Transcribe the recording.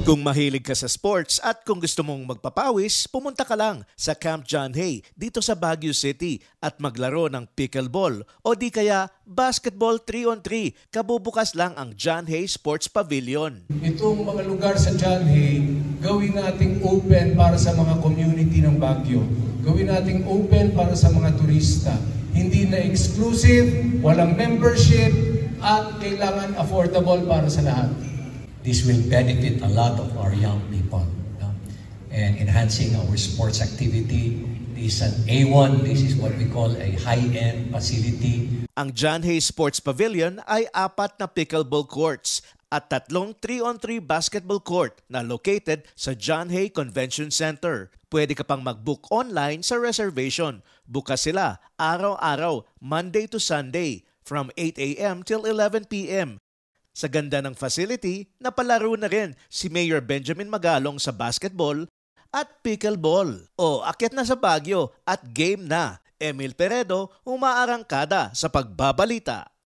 Kung mahilig ka sa sports at kung gusto mong magpapawis, pumunta ka lang sa Camp John Hay dito sa Baguio City at maglaro ng pickleball o di kaya basketball 3-on-3. Kabubukas lang ang John Hay Sports Pavilion. Itong mga lugar sa John Hay, gawin nating open para sa mga community ng Baguio. Gawin nating open para sa mga turista. Hindi na exclusive, walang membership at kailangan affordable para sa lahat. This will benefit a lot of our young people, and enhancing our sports activity. This is an A1, this is what we call a high-end facility. Ang John Hay Sports Pavilion ay 4 na pickleball courts at 3 3-on-3 basketball court na located sa John Hay Convention Center. Pwede ka pang mag-book online sa reservation. Bukas sila araw-araw, Monday to Sunday, from 8 a.m. till 11 p.m. Sa ganda ng facility, napalaro na rin si Mayor Benjamin Magalong sa basketball at pickleball. O akyat na sa Baguio at game na. Emil Peredo, umaarangkada sa pagbabalita.